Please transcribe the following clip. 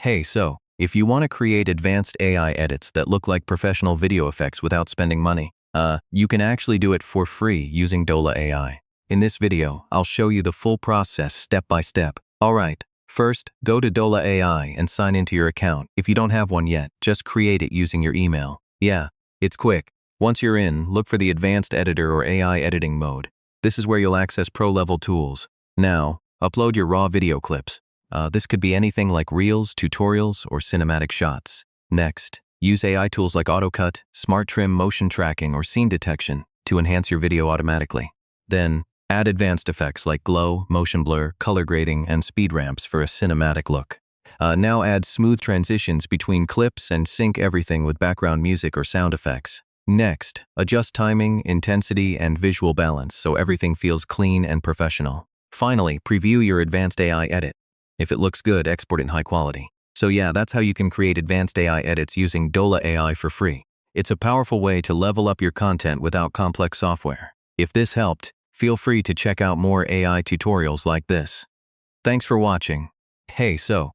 Hey, so, if you want to create advanced AI edits that look like professional video effects without spending money, you can actually do it for free using Dola AI. In this video, I'll show you the full process step by step. Alright, first, go to Dola AI and sign into your account. If you don't have one yet, just create it using your email. Yeah, it's quick. Once you're in, look for the Advanced Editor or AI Editing mode. This is where you'll access pro-level tools. Now, upload your raw video clips. This could be anything like reels, tutorials, or cinematic shots. Next, use AI tools like AutoCut, Smart Trim, Motion Tracking, or Scene Detection to enhance your video automatically. Then, add advanced effects like glow, motion blur, color grading, and speed ramps for a cinematic look. Now add smooth transitions between clips and sync everything with background music or sound effects. Next, adjust timing, intensity, and visual balance so everything feels clean and professional. Finally, preview your advanced AI edit. If it looks good, export it in high quality. So yeah, that's how you can create advanced AI edits using Dola AI for free. It's a powerful way to level up your content without complex software. If this helped, feel free to check out more AI tutorials like this. Thanks for watching. Hey, so,